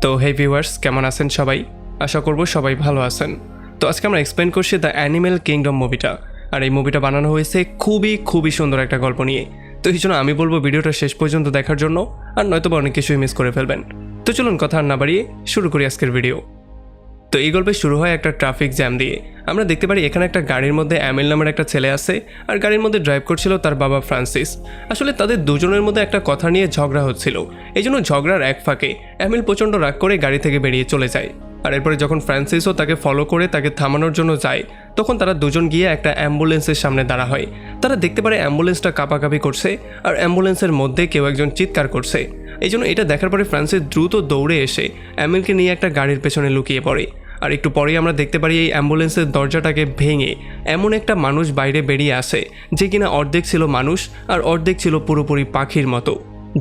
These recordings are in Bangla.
তো হে ভিউয়ার্স, কেমন আছেন সবাই? আশা করব সবাই ভালো আছেন। তো আজকে আমরা এক্সপ্লেন করছি দ্য অ্যানিমেল কিংডম মুভিটা। আর এই মুভিটা বানানো হয়েছে খুবই সুন্দর একটা গল্প নিয়ে। তো এই জন্য আমি বলবো ভিডিওটা শেষ পর্যন্ত দেখার জন্য, আর নয়তোবা অনেক কিছুই মিস করে ফেলবেন। তো চলুন কথা আর না বাড়িয়ে শুরু করি আজকের ভিডিও। তো এই গল্পে শুরু হয় একটা ট্রাফিক জ্যাম দিয়ে। আমরা দেখতে পারি এখানে একটা গাড়ির মধ্যে অ্যামিল নামের একটা ছেলে আছে, আর গাড়ির মধ্যে ড্রাইভ করছিল তার বাবা ফ্রান্সিস। আসলে তাদের দুজনের মধ্যে একটা কথা নিয়ে ঝগড়া হচ্ছিল। এই জন্য ঝগড়ার এক ফাঁকে অ্যামিল প্রচণ্ড রাগ করে গাড়ি থেকে বেরিয়ে চলে যায়। আর এরপরে যখন ফ্রান্সিসও তাকে ফলো করে তাকে থামানোর জন্য যায়, তখন তারা দুজন গিয়ে একটা অ্যাম্বুলেন্সের সামনে দাঁড়া হয়। তারা দেখতে পারে অ্যাম্বুলেন্সটা কাঁপাকাঁপি করছে, আর অ্যাম্বুলেন্সের মধ্যে কেউ একজন চিৎকার করছে। এই জন্য এটা দেখার পরে ফ্রান্সিস দ্রুত দৌড়ে এসে অ্যামিলকে নিয়ে একটা গাড়ির পেছনে লুকিয়ে পড়ে। আর একটু পরেই আমরা দেখতে পারি এই অ্যাম্বুলেন্সের দরজাটাকে ভেঙে এমন একটা মানুষ বাইরে বেরিয়ে আসে, যে কিনা অর্ধেক ছিল মানুষ আর অর্ধেক ছিল পুরোপুরি পাখির মতো।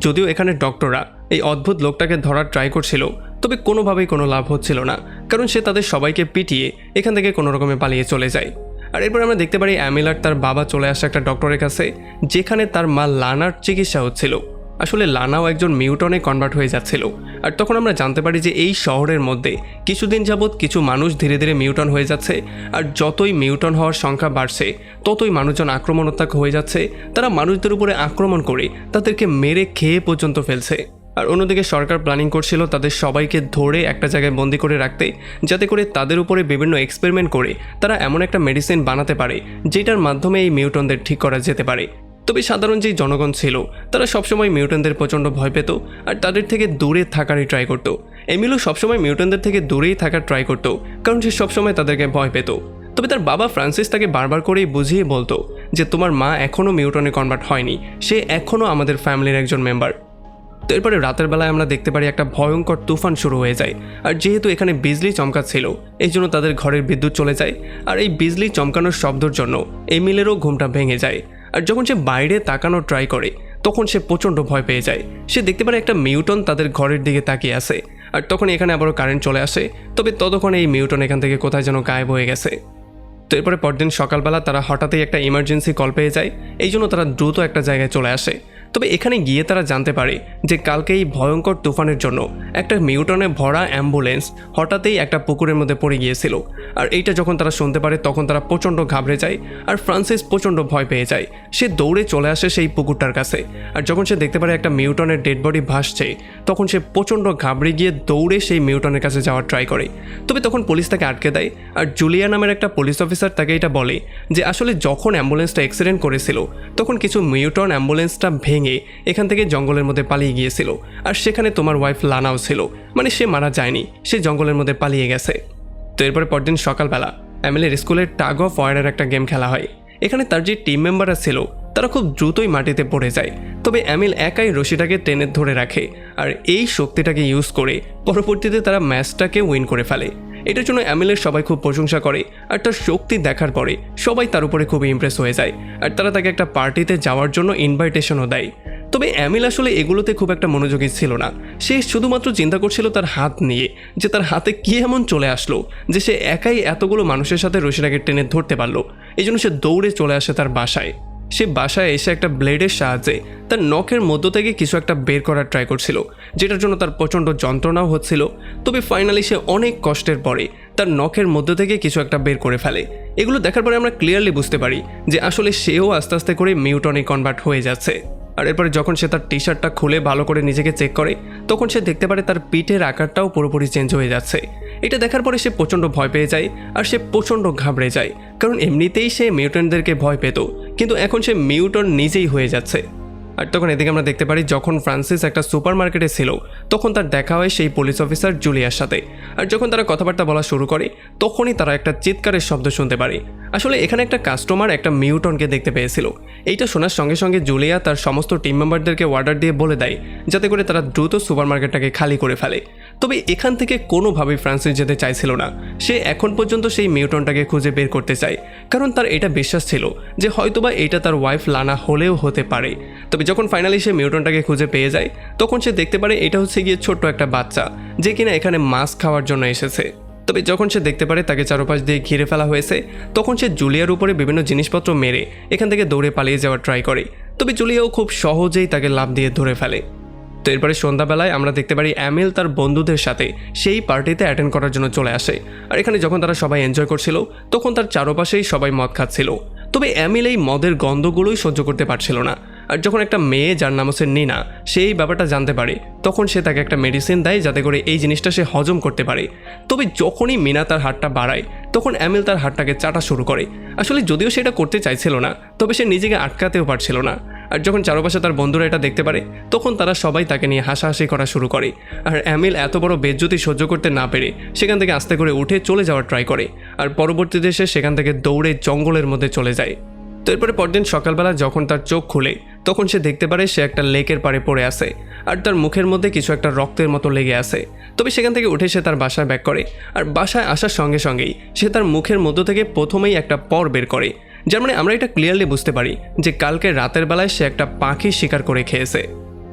যদিও এখানে ডক্টররা এই অদ্ভুত লোকটাকে ধরার ট্রাই করছিল, তবে কোনোভাবেই কোনো লাভ হচ্ছিল না, কারণ সে তাদের সবাইকে পিটিয়ে এখান থেকে কোনো রকমে পালিয়ে চলে যায়। আর এরপর আমরা দেখতে পারি অ্যামিল আর তার বাবা চলে আসে একটা ডক্টরের কাছে, যেখানে তার মা লানার চিকিৎসা হচ্ছিল। আসলে লানাও একজন মিউটনে কনভার্ট হয়ে যাচ্ছিল। আর তখন আমরা জানতে পারি যে এই শহরের মধ্যে কিছুদিন যাবৎ কিছু মানুষ ধীরে ধীরে মিউটন হয়ে যাচ্ছে, আর যতই মিউটন হওয়ার সংখ্যা বাড়ছে ততই মানুষজন আক্রমণাত্মক হয়ে যাচ্ছে। তারা মানুষদের উপরে আক্রমণ করে তাদেরকে মেরে খেয়ে পর্যন্ত ফেলছে। আর অন্যদিকে সরকার প্ল্যানিং করছিল তাদের সবাইকে ধরে একটা জায়গায় বন্দি করে রাখতে, যাতে করে তাদের উপরে বিভিন্ন এক্সপেরিমেন্ট করে তারা এমন একটা মেডিসিন বানাতে পারে যেটার মাধ্যমে এই মিউটনদের ঠিক করা যেতে পারে। তবে সাধারণ যেই জনগণ ছিল তারা সবসময় মিউটনদের প্রচণ্ড ভয় পেত, আর তাদের থেকে দূরে থাকারই ট্রাই করতো। এমিলও সবসময় মিউটনদের থেকে দূরেই থাকার ট্রাই করতো, কারণ সে সবসময় তাদেরকে ভয় পেত। তবে তার বাবা ফ্রান্সিস তাকে বারবার করেই বুঝিয়ে বলতো যে তোমার মা এখনও মিউটনে কনভার্ট হয়নি, সে এখনও আমাদের ফ্যামিলির একজন মেম্বার। তো এরপরে রাতের বেলায় আমরা দেখতে পারি একটা ভয়ঙ্কর তুফান শুরু হয়ে যায়। আর যেহেতু এখানে বিজলি চমকাচ্ছিল, এই জন্য তাদের ঘরের বিদ্যুৎ চলে যায়। আর এই বিজলি চমকানোর শব্দের জন্য এমিলেরও ঘুমটা ভেঙে যায়। আর যখন সে বাইরে তাকানোর ট্রাই করে, তখন সে প্রচণ্ড ভয় পেয়ে যায়। সে দেখতে পারে একটা মিউটন তাদের ঘরের দিকে তাকিয়ে আছে। আর তখন এখানে আবারও কারেন্ট চলে আসে, তবে ততক্ষণে এই মিউটন এখান থেকে কোথায় যেন গায়েব হয়ে গেছে। তো এরপরে পরদিন সকালবেলা তারা হঠাৎই একটা ইমার্জেন্সি কল পেয়ে যায়, এই জন্য তারা দ্রুত একটা জায়গায় চলে আসে। তবে এখানে গিয়ে তারা জানতে পারে যে কালকে এই ভয়ঙ্কর তুফানের জন্য একটা মিউটনে ভরা অ্যাম্বুলেন্স হঠাৎই একটা পুকুরের মধ্যে পড়ে গিয়েছিল। আর এইটা যখন তারা শুনতে পারে, তখন তারা প্রচণ্ড ঘাবড়ে যায়, আর ফ্রান্সিস প্রচণ্ড ভয় পেয়ে যায়। সে দৌড়ে চলে আসে সেই পুকুরটার কাছে। আর যখন সে দেখতে পারে একটা মিউটনের ডেড বডি ভাসছে, তখন সে প্রচণ্ড ঘাবড়ে গিয়ে দৌড়ে সেই মিউটনের কাছে যাওয়ার ট্রাই করে। তবে তখন পুলিশ তাকে আটকে দেয়। আর জুলিয়া নামের একটা পুলিশ অফিসার তাকে এটা বলে যে আসলে যখন অ্যাম্বুলেন্সটা অ্যাক্সিডেন্ট করেছিল, তখন কিছু মিউটন অ্যাম্বুলেন্সটা ভেঙে এখান থেকে জঙ্গলের মধ্যে পালিয়ে গিয়েছিল। আর সেখানে তোমার ওয়াইফ লানাও ছিল, মানে সে মারা যায়নি, সে জঙ্গলের মধ্যে পালিয়ে গেছে। তো এরপরে পরদিন সকালবেলা অ্যামিলের স্কুলের টাগ অফ ওয়ারের একটা গেম খেলা হয়। এখানে তার যে টিম মেম্বাররা ছিল তারা খুব দ্রুতই মাটিতে পড়ে যায়, তবে অ্যামিল একাই রশিটাকে টেনে ধরে রাখে। আর এই শক্তিটাকে ইউজ করে পরবর্তীতে তারা ম্যাচটাকে উইন করে ফেলে। এটার জন্য অ্যামিলের সবাই খুব প্রশংসা করে, আর তার শক্তি দেখার পরে সবাই তার উপরে খুবই ইমপ্রেস হয়ে যায়। আর তারা তাকে একটা পার্টিতে যাওয়ার জন্য ইনভাইটেশনও দেয়। তবে অ্যামিল আসলে এগুলোতে খুব একটা মনোযোগী ছিল না। সে শুধুমাত্র চিন্তা করছিল তার হাত নিয়ে, যে তার হাতে কি এমন চলে আসলো যে সে একাই এতগুলো মানুষের সাথে রশিটাকে টেনে ধরতে পারলো। এই জন্য সে দৌড়ে চলে আসে তার বাসায়। সে বাসায় এসে একটা ব্লেডের সাহায্যে তার নখের মধ্য থেকে কিছু একটা বের করার ট্রাই করছিল, যেটার জন্য তার প্রচণ্ড যন্ত্রণাও হচ্ছিল। তবে ফাইনালি সে অনেক কষ্টের পরে তার নখের মধ্য থেকে কিছু একটা বের করে ফেলে। এগুলো দেখার পরে আমরা ক্লিয়ারলি বুঝতে পারি যে আসলে সেও আস্তে আস্তে করে মিউটনে কনভার্ট হয়ে যাচ্ছে। আর এরপরে যখন সে তার টি শার্টটা খুলে ভালো করে নিজেকে চেক করে, তখন সে দেখতে পারে তার পিঠের আকারটাও পুরোপুরি চেঞ্জ হয়ে যাচ্ছে। এটা দেখার পরে সে প্রচণ্ড ভয় পেয়ে যায়, আর সে প্রচণ্ড ঘাবড়ে যায়, কারণ এমনিতেই সে মিউটনদেরকে ভয় পেত, কিন্তু এখন সে মিউটন নিজেই হয়ে যাচ্ছে। আর তখন এদিকে আমরা দেখতে পারি যখন ফ্রান্সিস একটা সুপার মার্কেটে ছিল, তখন তার দেখা হয় সেই পুলিশ অফিসার জুলিয়ার সাথে। আর যখন তারা কথাবার্তা বলা শুরু করে, তখনই তারা একটা চিৎকারের শব্দ শুনতে পারে। আসলে এখানে একটা কাস্টমার একটা মিউটনকে দেখতে পেয়েছিল। এইটা শোনার সঙ্গে সঙ্গে জুলিয়া তার সমস্ত টিম মেম্বারদেরকে অর্ডার দিয়ে বলে দেয় যাতে করে তারা দ্রুত সুপার মার্কেটটাকে খালি করে ফেলে। তবে এখান থেকে কোনোভাবেই ফ্রান্সিস যেতে চাইছিল না। সে এখন পর্যন্ত সেই মিউটনটাকে খুঁজে বের করতে চায়, কারণ তার এটা বিশ্বাস ছিল যে হয়তোবা এটা তার ওয়াইফ লানা হলেও হতে পারে। তবে যখন ফাইনালি সে মিউটনটাকে খুঁজে পেয়ে যায়, তখন সে দেখতে পারে এটা হচ্ছে গিয়ে ছোট্ট একটা বাচ্চা, যে কিনা এখানে মাছ খাওয়ার জন্য এসেছে। তবে যখন সে দেখতে পারে তাকে চারপাশ দিয়ে ঘিরে ফেলা হয়েছে, তখন সে জুলিয়ার উপরে বিভিন্ন জিনিসপত্র মেরে এখান থেকে দৌড়ে পালিয়ে যাওয়ার ট্রাই করে। তবে জুলিয়াও খুব সহজেই তাকে লাফ দিয়ে ধরে ফেলে। তো এরপরে সন্ধ্যাবেলায় আমরা দেখতে পারি অ্যামিল তার বন্ধুদের সাথে সেই পার্টিতে অ্যাটেন্ড করার জন্য চলে আসে। আর এখানে যখন তারা সবাই এনজয় করছিল তখন তার চারপাশেই সবাই মদ খাচ্ছিল। তবে অ্যামিল এই মদের গন্ধগুলোই সহ্য করতে পারছিল না। আর যখন একটা মেয়ে যার নাম হচ্ছে নিনা সেই ব্যাপারটা জানতে পারে তখন সে তাকে একটা মেডিসিন দেয় যাতে করে এই জিনিসটা সে হজম করতে পারে। তবে যখনই মিনা তার হাতটা বাড়ায় তখন অ্যামিল তার হাতটাকে চাটা শুরু করে। আসলে যদিও সেটা করতে চাইছিল না, তবে সে নিজেকে আটকাতেও পারছিল না। আর যখন চারপাশে তার বন্ধুরা এটা দেখতে পারে তখন তারা সবাই তাকে নিয়ে হাসাহাসি করা শুরু করে। আর অ্যামিল এত বড় বেজ্জতি সহ্য করতে না পেরে সেখান থেকে আস্তে করে উঠে চলে যাওয়ার ট্রাই করে। আর পরবর্তীতে সে সেখান থেকে দৌড়ে জঙ্গলের মধ্যে চলে যায়। তো এরপরে পরদিন সকালবেলা যখন তার চোখ খুলে তখন সে দেখতে পারে সে একটা লেকের পাড়ে পড়ে আছে আর তার মুখের মধ্যে কিছু একটা রক্তের মতো লেগে আছে। তবে সেখান থেকে উঠে সে তার বাসায় ব্যাক করে। আর বাসায় আসার সঙ্গে সঙ্গেই সে তার মুখের মধ্য থেকে প্রথমেই একটা পর বের করে, যার মানে আমরা এটা ক্লিয়ারলি বুঝতে পারি যে কালকে রাতের বেলায় সে একটা পাখি শিকার করে খেয়েছে।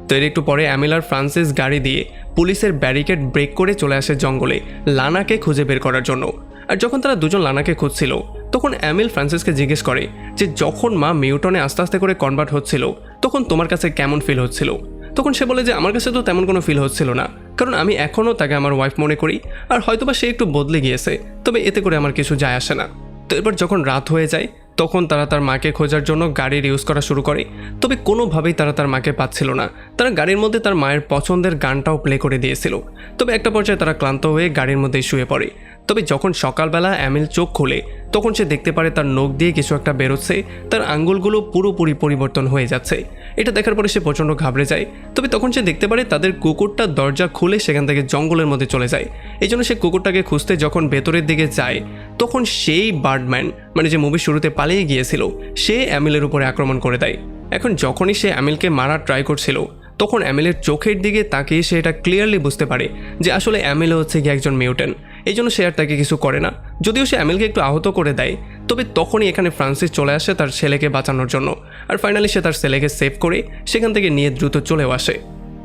তো এর একটু পরে অ্যামিল আর ফ্রান্সিস গাড়ি দিয়ে পুলিশের ব্যারিকেড ব্রেক করে চলে আসে জঙ্গলে লানাকে খুঁজে বের করার জন্য। আর যখন তারা দুজন লানাকে খুঁজছিল তখন অ্যামিল ফ্রান্সিসকে জিজ্ঞেস করে যে যখন মা মিউটনে আস্তে আস্তে করে কনভার্ট হচ্ছিল তখন তোমার কাছে কেমন ফিল হচ্ছিল। তখন সে বলে যে আমার কাছে তো তেমন কোনো ফিল হচ্ছিল না, কারণ আমি এখনও তাকে আমার ওয়াইফ মনে করি আর হয়তোবা সে একটু বদলে গিয়েছে, তবে এতে করে আমার কিছু যায় আসে না। তো এরপর যখন রাত হয়ে যায় তখন তারা তার মাকে খোঁজার জন্য গাড়ির ইউজ করা শুরু করে। তবে কোনোভাবেই তারা তার মাকে পাচ্ছিল না। তারা গাড়ির মধ্যে তার মায়ের পছন্দের গানটাও প্লে করে দিয়েছিল। তবে একটা পর্যায়ে তারা ক্লান্ত হয়ে গাড়ির মধ্যেই শুয়ে পড়ে। তবে যখন সকালবেলা অ্যামিল চোখ খোলে তখন সে দেখতে পারে তার নখ দিয়ে কিছু একটা বেরোচ্ছে, তার আঙ্গুলগুলো পুরোপুরি পরিবর্তন হয়ে যাচ্ছে। এটা দেখার পরে সে প্রচণ্ড ঘাবড়ে যায়। তবে তখন সে দেখতে পারে তাদের কুকুরটা দরজা খুলে সেখান থেকে জঙ্গলের মধ্যে চলে যায়। এই জন্য সে কুকুরটাকে খুঁজতে যখন ভেতরের দিকে যায় তখন সেই বার্ডম্যান, মানে যে মুভির শুরুতে পালিয়ে গিয়েছিল, সে অ্যামিলের উপরে আক্রমণ করে দেয়। এখন যখনই সে অ্যামিলকে মারার ট্রাই করছিল তখন অ্যামিলের চোখের দিকে তাকিয়ে সে এটা ক্লিয়ারলি বুঝতে পারে যে আসলে অ্যামিল হচ্ছে গিয়ে একজন মিউটেন্ট। এই জন্য সে আর তাকে কিছু করে না, যদিও সে অ্যামিলকে একটু আহত করে দেয়। তবে তখনই এখানে ফ্রান্সিস চলে আসে তার ছেলেকে বাঁচানোর জন্য। আর ফাইনালি সে তার ছেলেকে সেভ করে সেখান থেকে নিয়ে দ্রুত চলেও আসে।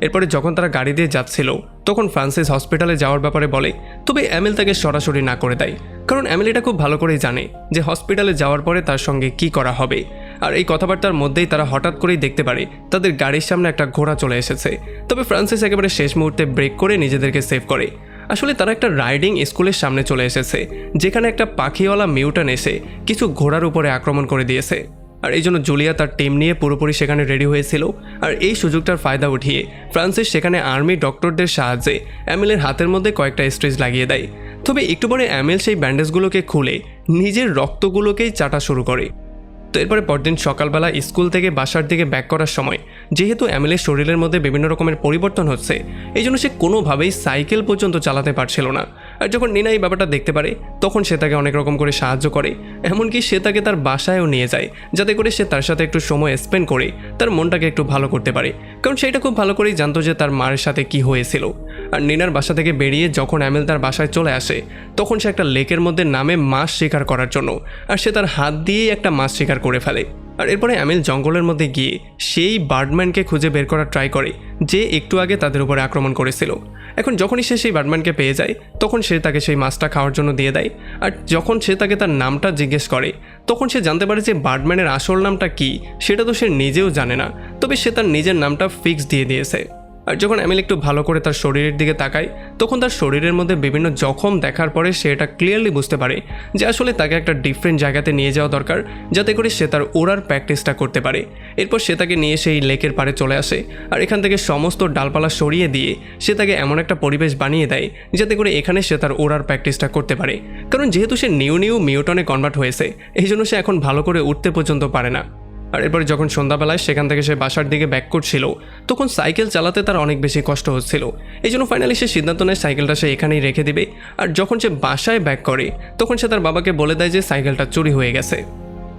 এরপরে যখন তারা গাড়ি দিয়ে যাচ্ছিল তখন ফ্রান্সিস হসপিটালে যাওয়ার ব্যাপারে বলে, তবে অ্যামিল তাকে সরাসরি না করে দেয়, কারণ অ্যামিল এটা খুব ভালো করেই জানে যে হসপিটালে যাওয়ার পরে তার সঙ্গে কি করা হবে। আর এই কথাবার্তার মধ্যেই তারা হঠাৎ করেই দেখতে পারে তাদের গাড়ির সামনে একটা ঘোড়া চলে এসেছে। তবে ফ্রান্সিস একেবারে শেষ মুহূর্তে ব্রেক করে নিজেদেরকে সেভ করে। আসলে তারা একটা রাইডিং স্কুলের সামনে চলে এসেছে যেখানে একটা পাখিওয়ালা মিউটন এসে কিছু ঘোড়ার উপরে আক্রমণ করে দিয়েছে। আর এই জন্য জুলিয়া তার টিম নিয়ে পুরোপুরি সেখানে রেডি হয়েছিল। আর এই সুযোগটার ফায়দা উঠিয়ে ফ্রান্সিস সেখানে আর্মি ডক্টরদের সাহায্যে অ্যামিলের হাতের মধ্যে কয়েকটা স্ট্রেচ লাগিয়ে দেয়। তবে একটু পরে অ্যামিল সেই ব্যান্ডেজগুলোকে খুলে নিজের রক্তগুলোকেই চাটা শুরু করে। তো এরপরে পরদিন সকালবেলা স্কুল থেকে বাসার দিকে ব্যাক করার সময় যেহেতু অ্যামিলের শরীরের মধ্যে বিভিন্ন রকমের পরিবর্তন হচ্ছে এই জন্য সে কোনোভাবেই সাইকেল পর্যন্ত চালাতে পারছিল না। আর যখন নিনা এই ব্যাপারটা দেখতে পারে তখন সে তাকে অনেক রকম করে সাহায্য করে, এমনকি সে তাকে তার বাসায়ও নিয়ে যায় যাতে করে সে তার সাথে একটু সময় স্পেন্ড করে তার মনটাকে একটু ভালো করতে পারে, কারণ সেটা খুব ভালো করেই জানতো যে তার মায়ের সাথে কি হয়েছিল। আর নিনার বাসা থেকে বেরিয়ে যখন অ্যামিল তার বাসায় চলে আসে তখন সে একটা লেকের মধ্যে নামে মাছ শিকার করার জন্য, আর সে তার হাত দিয়েই একটা মাছ শিকার করে ফেলে। আর এরপরে অ্যামিল জঙ্গলের মধ্যে গিয়ে সেই বার্ডম্যানকে খুঁজে বের করার ট্রাই করে যে একটু আগে তাদের উপরে আক্রমণ করেছিল। এখন যখনই সে সেই বার্ডম্যানকে পেয়ে যায় তখন সে তাকে সেই মাছটা খাওয়ার জন্য দিয়ে দেয়। আর যখন সে তাকে তার নামটা জিজ্ঞেস করে তখন সে জানতে পারে যে বার্ডম্যানের আসল নামটা কি সেটা তো সে নিজেও জানে না, তবে সে তার নিজের নামটা ফিক্স দিয়ে দিয়েছে। আর যখন অ্যামিল একটু ভালো করে তার শরীরের দিকে তাকায় তখন তার শরীরের মধ্যে বিভিন্ন জখম দেখার পরে সে এটা ক্লিয়ারলি বুঝতে পারে যে আসলে তাকে একটা ডিফারেন্ট জায়গাতে নিয়ে যাওয়া দরকার যাতে করে সে তার ওড়ার প্র্যাকটিসটা করতে পারে। এরপর সে তাকে নিয়ে সেই লেকের পাড়ে চলে আসে আর এখান থেকে সমস্ত ডালপালা সরিয়ে দিয়ে সে তাকে এমন একটা পরিবেশ বানিয়ে দেয় যাতে করে এখানে সে তার ওড়ার প্র্যাকটিসটা করতে পারে, কারণ যেহেতু সে নিউ মিউটনে কনভার্ট হয়েছে এই জন্য সে এখন ভালো করে উঠতে পর্যন্ত পারে না। আর এরপরে যখন সন্ধ্যাবেলায় সেখান থেকে সে বাসার দিকে ব্যাক করছিল তখন সাইকেল চালাতে তার অনেক বেশি কষ্ট হচ্ছিল। এই জন্য ফাইনালি সে সিদ্ধান্ত নেয় সাইকেলটা সে এখানেই রেখে দিবে। আর যখন সে বাসায় ব্যাক করে তখন সে তার বাবাকে বলে দেয় যে সাইকেলটা চুরি হয়ে গেছে।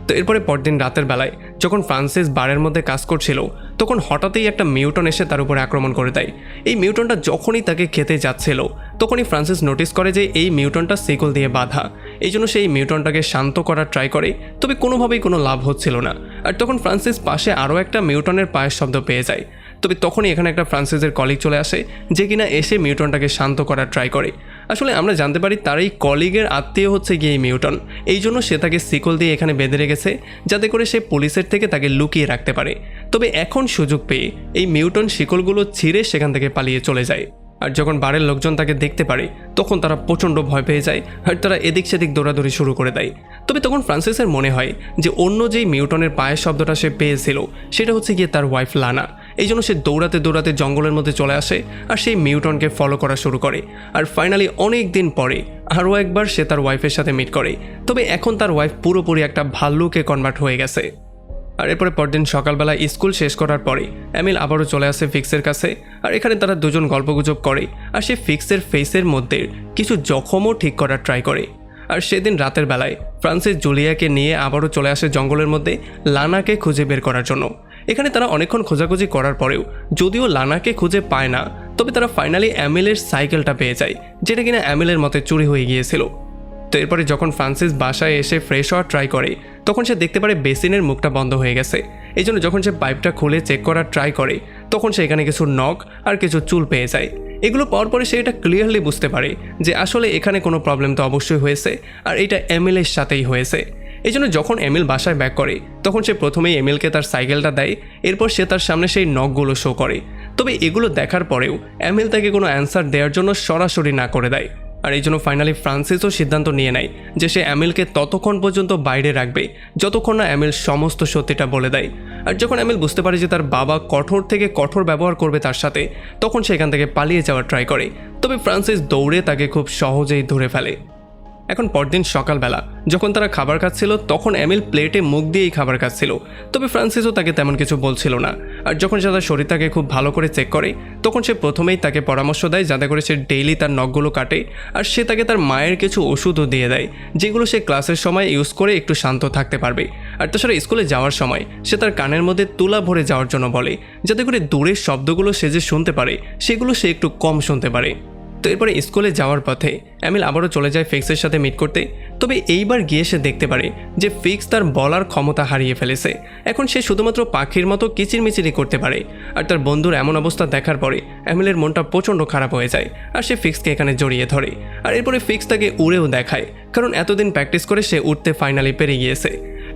তো এরপরে পরদিন রাতের বেলায় যখন ফ্রান্সিস বারের মধ্যে কাজ করছিল তখন হঠাৎই একটা মিউটন এসে তার উপরে আক্রমণ করে দেয়। এই মিউটনটা যখনই তাকে খেতে যাচ্ছিল তখনই ফ্রান্সিস নোটিস করে যে এই মিউটনটা শিকল দিয়ে বাঁধা। এই জন্য সেই মিউটনটাকে শান্ত করার ট্রাই করে, তবে কোনোভাবেই কোনো লাভ হচ্ছিল না। আর তখন ফ্রান্সিস পাশে আরও একটা মিউটনের পায়ের শব্দ পেয়ে যায়। তবে তখনই এখানে একটা ফ্রান্সিসের কলিগ চলে আসে যে কিনা এসে মিউটনটাকে শান্ত করার ট্রাই করে। আসলে আমরা জানতে পারি তার এই কলিগের আত্মীয় হচ্ছে গিয়ে এই মিউটন, এই জন্য সে তাকে শিকল দিয়ে এখানে বেঁধে রেখেছে যাতে করে সে পুলিশের থেকে তাকে লুকিয়ে রাখতে পারে। তবে এখন সুযোগ পেয়ে এই মিউটন শিকলগুলো ছিঁড়ে সেখান থেকে পালিয়ে চলে যায়। আর যখন বাড়ির লোকজন তাকে দেখতে পারে তখন তারা প্রচণ্ড ভয় পেয়ে যায় আর তারা এদিক সেদিক দৌড়াদৌড়ি শুরু করে দেয়। তবে তখন ফ্রান্সিসের মনে হয় যে অন্য যেই মিউটনের পায়ের শব্দটা সে পেয়েছিল সেটা হচ্ছে গিয়ে তার ওয়াইফ লানা। এই জন্য সে দৌড়াতে দৌড়াতে জঙ্গলের মধ্যে চলে আসে আর সেই মিউটনকে ফলো করা শুরু করে। আর ফাইনালি অনেক দিন পরে আরও একবার সে তার ওয়াইফের সাথে মিট করে। তবে এখন তার ওয়াইফ পুরোপুরি একটা ভাল্লুকে কনভার্ট হয়ে গেছে। আর এরপরে পরদিন সকালবেলা স্কুল শেষ করার পরে এমিল আবারও চলে আসে ফিক্সের কাছে। আর এখানে তারা দুজন গল্পগুজব করে আর সে ফিক্সের ফেসের মধ্যে কিছু জখমও ঠিক করার ট্রাই করে। আর সেদিন রাতের বেলায় ফ্রান্সিস জুলিয়াকে নিয়ে আবারও চলে আসে জঙ্গলের মধ্যে লানাকে খুঁজে বের করার জন্য। এখানে তারা অনেকক্ষণ খোঁজাখুঁজি করার পরেও যদিও লানাকে খুঁজে পায় না, তবে তারা ফাইনালি এমিলের সাইকেলটা পেয়ে যায়, যেটা কিনা এমিলের মতে চুরি হয়ে গিয়েছিল। তো এরপরে যখন ফ্রান্সিস বাসায় এসে ফ্রেশ হওয়ার ট্রাই করে তখন সে দেখতে পারে বেসিনের মুখটা বন্ধ হয়ে গেছে। এই জন্য যখন সে পাইপটা খুলে চেক করার ট্রাই করে তখন সে এখানে কিছু নখ আর কিছু চুল পেয়ে যায়। এগুলো পাওয়ার পরে সে এটা ক্লিয়ারলি বুঝতে পারে যে আসলে এখানে কোনো প্রবলেম তো অবশ্যই হয়েছে আর এটা এমিলের সাথেই হয়েছে। এই জন্য যখন এমিল বাসায় ব্যাক করে তখন সে প্রথমেই এমিলকে তার সাইকেলটা দেয়, এরপর সে তার সামনে সেই নখগুলো শো করে। তবে এগুলো দেখার পরেও এমিল তাকে কোনো অ্যান্সার দেওয়ার জন্য সরাসরি না করে দেয়। আর এই জন্য ফাইনালি ফ্রান্সিসও সিদ্ধান্ত নিয়ে নেয় যে সে এমিলকে ততক্ষণ পর্যন্ত বাইরে রাখবে যতক্ষণ না এমিল সমস্ত সত্যিটা বলে দেয়। আর যখন এমিল বুঝতে পারে যে তার বাবা কঠোর থেকে কঠোর ব্যবহার করবে তার সাথে, তখন সে এখান থেকে পালিয়ে যাওয়ার ট্রাই করে। তবে ফ্রান্সিস দৌড়ে তাকে খুব সহজেই ধরে ফেলে। এখন পরদিন সকালবেলা যখন তারা খাবার খাচ্ছিল তখন এমিল প্লেটে মুখ দিয়েই খাবার খাচ্ছিল। তবে ফ্রান্সিসও তাকে তেমন কিছু বলছিল না। আর যখন সে তার শরীরটাকে খুব ভালো করে চেক করে তখন সে প্রথমেই তাকে পরামর্শ দেয় যাতে করে সে ডেইলি তার নখগুলো কাটে। আর সে তাকে তার মায়ের কিছু ওষুধও দিয়ে দেয় যেগুলো সে ক্লাসের সময় ইউজ করে একটু শান্ত থাকতে পারবে। আর তাছাড়া স্কুলে যাওয়ার সময় সে তার কানের মধ্যে তুলা ভরে যাওয়ার জন্য বলে যাতে করে দূরের শব্দগুলো সে যে শুনতে পারে সেগুলো সে একটু কম শুনতে পারে। তো এরপরে স্কুলে যাওয়ার পথে এমিল আবারও চলে যায় ফিক্সের সাথে মিট করতে। তবে এইবার গিয়ে সে দেখতে পারে যে ফিক্স তার বলার ক্ষমতা হারিয়ে ফেলেছে। এখন সে শুধুমাত্র পাখির মতো কিচিরমিচিরি করতে পারে। আর তার বন্ধুর এমন অবস্থা দেখার পরে এমিলের মনটা প্রচণ্ড খারাপ হয়ে যায় আর সে ফিক্সকে এখানে জড়িয়ে ধরে। আর এরপরে ফিক্স তাকে উড়েও দেখায়, কারণ এতদিন প্র্যাকটিস করে সে উঠতে ফাইনালি পেরে গিয়েছে।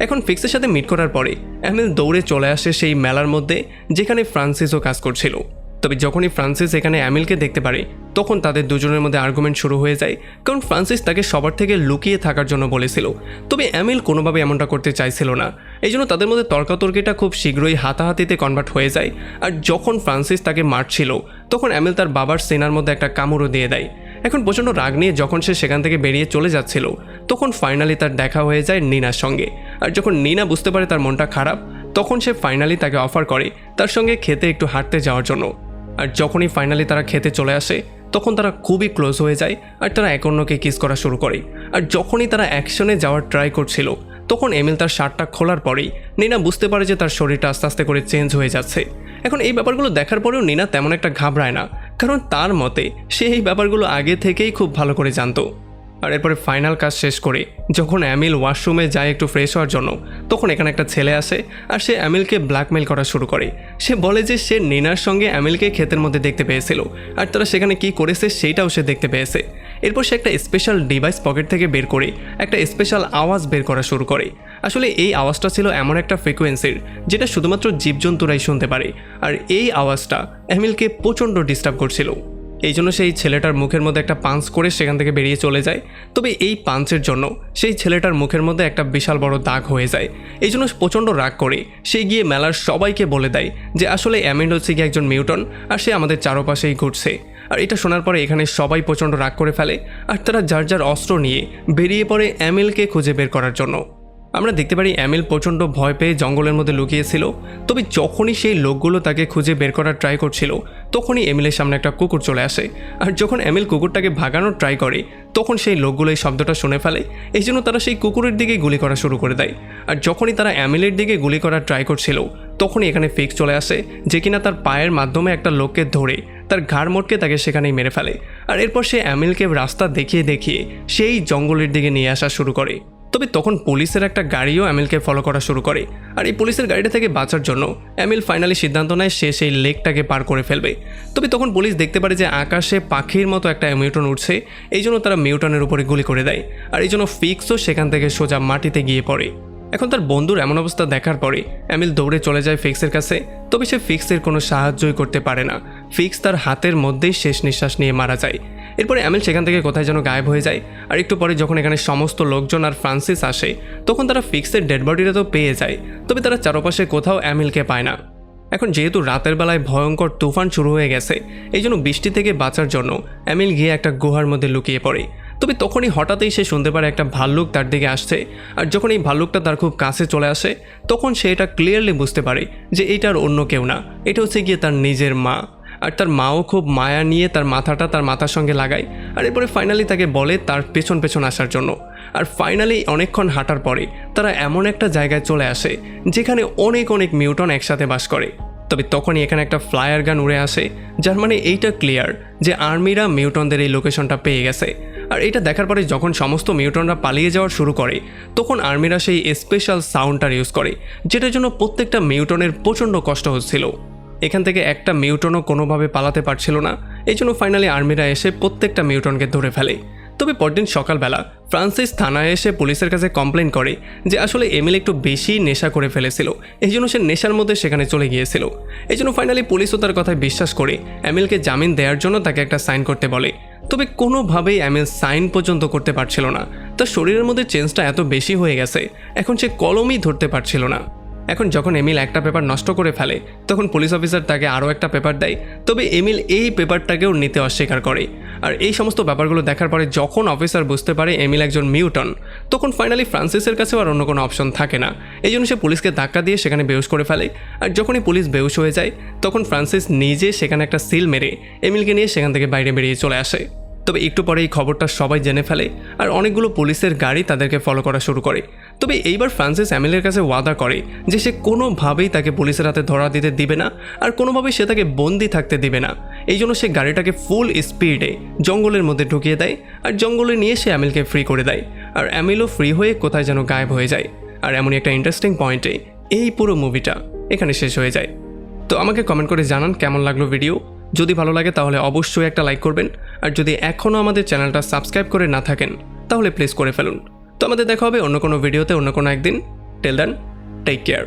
এখন ফিক্সের সাথে মিট করার পরে এমিল দৌড়ে চলে আসে সেই মেলার মধ্যে যেখানে ফ্রান্সিসও কাজ করছিল। তবে যখনই ফ্রান্সিস এখানে এমিলকে দেখতে পারে তখন তাদের দুজনের মধ্যে আর্গুমেন্ট শুরু হয়ে যায়, কারণ ফ্রান্সিস তাকে সবার থেকে লুকিয়ে থাকার জন্য বলেছিল। তবে এমিল কোনোভাবে এমনটা করতে চাইছিল না। এই জন্য তাদের মধ্যে তর্কাতর্কিটা খুব শীঘ্রই হাতাহাতিতে কনভার্ট হয়ে যায়। আর যখন ফ্রান্সিস তাকে মারছিল তখন এমিল তার বাবার সেনার মধ্যে একটা কামড়ও দিয়ে দেয়। এখন প্রচণ্ড রাগ নিয়ে যখন সে সেখান থেকে বেরিয়ে চলে যাচ্ছিল তখন ফাইনালি তার দেখা হয়ে যায় নিনার সঙ্গে। আর যখন নিনা বুঝতে পারে তার মনটা খারাপ তখন সে ফাইনালি তাকে অফার করে তার সঙ্গে খেতে একটু হাঁটতে যাওয়ার জন্য। আর যখনই ফাইনালি তারা খেতে চলে আসে তখন তারা খুবই ক্লোজ হয়ে যায় আর তারা এক অন্যকে কিস করা শুরু করে। আর যখনই তারা অ্যাকশনে যাওয়ার ট্রাই করছিল তখন এমিল তার শার্টটা খোলার পরেই নিনা বুঝতে পারে যে তার শরীরটা আস্তে আস্তে করে চেঞ্জ হয়ে যাচ্ছে। এখন এই ব্যাপারগুলো দেখার পরেও নিনা তেমন একটা ঘাবড়ায় না, কারণ তার মতে সে এই ব্যাপারগুলো আগে থেকেই খুব ভালো করে জানতো। আর এরপরে ফাইনাল কাজ শেষ করে যখন এমিল ওয়াশরুমে যায় একটু ফ্রেশ হওয়ার জন্য তখন এখানে একটা ছেলে আসে আর সে এমিলকে ব্ল্যাকমেল করা শুরু করে। সে বলে যে সে নিনার সঙ্গে এমিলকে ক্ষেতের মধ্যে দেখতে পেয়েছিল আর তারা সেখানে কি করেছে সেইটাও সে দেখতে পেয়েছে। এরপর সে একটা স্পেশাল ডিভাইস পকেট থেকে বের করে একটা স্পেশাল আওয়াজ বের করা শুরু করে। আসলে এই আওয়াজটা ছিল এমন একটা ফ্রিকোয়েন্সির যেটা শুধুমাত্র জীবজন্তুরাই শুনতে পারে। আর এই আওয়াজটা এমিলকে প্রচণ্ড ডিস্টার্ব করছিল। এই জন্য সেই ছেলেটার মুখের মধ্যে একটা পাঞ্চ করে সেখান থেকে বেরিয়ে চলে যায়। তবে এই পাঞ্চের জন্য সেই ছেলেটার মুখের মধ্যে একটা বিশাল বড় দাগ হয়ে যায়। এই জন্য প্রচণ্ড রাগ করে সে গিয়ে মেলার সবাইকে বলে দেয় যে আসলে এমিল হচ্ছে কি একজন মিউটন আর সে আমাদের চারপাশেই ঘুরছে। আর এটা শোনার পরে এখানে সবাই প্রচণ্ড রাগ করে ফেলে আর তারা যার যার অস্ত্র নিয়ে বেরিয়ে পড়ে এমিলকে খুঁজে বের করার জন্য। আমরা দেখতে পারি এমিল প্রচণ্ড ভয় পেয়ে জঙ্গলের মধ্যে লুকিয়েছিল। তবে যখনই সেই লোকগুলো তাকে খুঁজে বের করার ট্রাই করছিল তখনই এমিলের সামনে একটা কুকুর চলে আসে। আর যখন এমিল কুকুরটাকে ভাগানোর ট্রাই করে তখন সেই লোকগুলো এই শব্দটা শুনে ফেলে। এই জন্য তারা সেই কুকুরের দিকে গুলি করা শুরু করে দেয়। আর যখনই তারা এমিলের দিকে গুলি করার ট্রাই করছিল তখনই এখানে ফিক্স চলে আসে যে কিনা তার পায়ের মাধ্যমে একটা লোককে ধরে তার ঘাড় মোটকে তাকে সেখানেই মেরে ফেলে। আর এরপর সে এমিলকে রাস্তা দেখিয়ে দেখিয়ে সেই জঙ্গলের দিকে নিয়ে আসা শুরু করে। তবে তখন পুলিশের একটা গাড়িও এমিলকে ফলো করা শুরু করে। আর এই পুলিশের গাড়িটা থেকে বাঁচার জন্য এমিল ফাইনালি সিদ্ধান্ত নেয় সে সেই লেকটাকে পার করে ফেলবে। তবে তখন পুলিশ দেখতে পারে যে আকাশে পাখির মতো একটা মিউটন উঠছে। এই জন্য তারা মিউটনের উপরে গুলি করে দেয়। আর এই জন্য ফিক্সও সেখান থেকে সোজা মাটিতে গিয়ে পড়ে। এখন তার বন্ধুর এমন অবস্থা দেখার পরে এমিল দৌড়ে চলে যায় ফিক্সের কাছে, তবে সে ফিক্সের কোনো সাহায্যই করতে পারে না। ফিক্স তার হাতের মধ্যেই শেষ নিঃশ্বাস নিয়ে মারা যায়। এরপরে এমিল সেখান থেকে কোথায় যেন গায়েব হয়ে যায়। আর একটু পরে যখন এখানে সমস্ত লোকজন আর ফ্রান্সিস আসে, তখন তারা ফিক্সের ডেড বডিটা তো পেয়ে যায়, তবে তারা চারপাশে কোথাও এমিলকে পায় না। এখন যেহেতু রাতের বেলায় ভয়ঙ্কর তুফান শুরু হয়ে গেছে, এই জন্য বৃষ্টি থেকে বাঁচার জন্য এমিল গিয়ে একটা গুহার মধ্যে লুকিয়ে পড়ে। তবে তখনই হঠাৎই সে শুনতে পারে একটা ভাল্লুক তার দিকে আসছে। আর যখন এই ভাল্লুকটা তার খুব কাছে চলে আসে, তখন সে এটা ক্লিয়ারলি বুঝতে পারে যে এটার অন্য কেউ না, এটা হচ্ছে গিয়ে তার নিজের মা। আর তার মাও খুব মায়া নিয়ে তার মাথাটা তার মাথার সঙ্গে লাগায়। আর এরপরে ফাইনালি তাকে বলে তার পেছন পেছন আসার জন্য। আর ফাইনালি অনেকক্ষণ হাঁটার পরে তারা এমন একটা জায়গায় চলে আসে যেখানে অনেক অনেক মিউটন একসাথে বাস করে। তবে তখনই এখানে একটা ফ্লায়ার গান উড়ে আসে, যার মানে এইটা ক্লিয়ার যে আর্মিরা মিউটনদের এই লোকেশনটা পেয়ে গেছে। আর এটা দেখার পরে যখন সমস্ত মিউটনরা পালিয়ে যাওয়ার শুরু করে, তখন আর্মিরা সেই স্পেশাল সাউন্ডটার ইউজ করে, যেটার জন্য প্রত্যেকটা মিউটনের প্রচণ্ড কষ্ট হচ্ছিল। এখান থেকে একটা মিউটনও কোনোভাবে পালাতে পারছিল না। এই জন্য ফাইনালি আর্মিরা এসে প্রত্যেকটা মিউটনকে ধরে ফেলে। তবে পরদিন সকালবেলা ফ্রান্সিস থানায় এসে পুলিশের কাছে কমপ্লেন করে যে আসলে এমিল একটু বেশি নেশা করে ফেলেছিল, এই জন্য সে নেশার মধ্যে সেখানে চলে গিয়েছিল। এই জন্য ফাইনালি পুলিশও তার কথায় বিশ্বাস করে এমিলকে জামিন দেওয়ার জন্য তাকে একটা সাইন করতে বলে। তবে কোনোভাবেই এমিল সাইন পর্যন্ত করতে পারছিল না। তার শরীরের মধ্যে চেঞ্জটা এত বেশি হয়ে গেছে, এখন সে কলমই ধরতে পারছিল না। এখন যখন এমিল একটা পেপার নষ্ট করে ফেলে, তখন পুলিশ অফিসার তাকে আরও একটা পেপার দেয়। তবে এমিল এই পেপারটাকেও নিতে অস্বীকার করে। আর এই সমস্ত ব্যাপারগুলো দেখার পরে যখন অফিসার বুঝতে পারে এমিল একজন মিউটন, তখন ফাইনালি ফ্রান্সিসের কাছেও আর অন্য কোনো অপশন থাকে না। এই জন্য সে পুলিশকে ধাক্কা দিয়ে সেখানে বেহুশ করে ফেলে। আর যখনই পুলিশ বেহুশ হয়ে যায়, তখন ফ্রান্সিস নিজে সেখানে একটা সিল মেরে এমিলকে নিয়ে সেখান থেকে বাইরে বেরিয়ে চলে আসে। তবে একটু পরে এই খবরটা সবাই জেনে ফেলে, আর অনেকগুলো পুলিশের গাড়ি তাদেরকে ফলো করা শুরু করে। তবে এইবার ফ্রান্সিস এমিলের কাছে ওয়াদা করে যে সে কোনোভাবেই তাকে পুলিশের হাতে ধরা দিতে দিবে না, আর কোনোভাবেই সে তাকে বন্দি থাকতে দিবে না। এই জন্য সে গাড়িটাকে ফুল স্পিডে জঙ্গলের মধ্যে ঢুকিয়ে দেয়, আর জঙ্গলে নিয়ে সে এমিলকে ফ্রি করে দেয়। আর এমিলও ফ্রি হয়ে কোথায় যেন গায়েব হয়ে যায়। আর এমনই একটা ইন্টারেস্টিং পয়েন্টে এই পুরো মুভিটা এখানে শেষ হয়ে যায়। তো আমাকে কমেন্ট করে জানান কেমন লাগলো ভিডিও। যদি ভালো লাগে তাহলে অবশ্যই একটা লাইক করবেন, আর যদি এখনও আমাদের চ্যানেলটা সাবস্ক্রাইব করে না থাকেন তাহলে প্লিজ করে ফেলুন। তো আমাদের দেখা হবে অন্য কোনো ভিডিওতে অন্য কোনো একদিন। Till then, take care.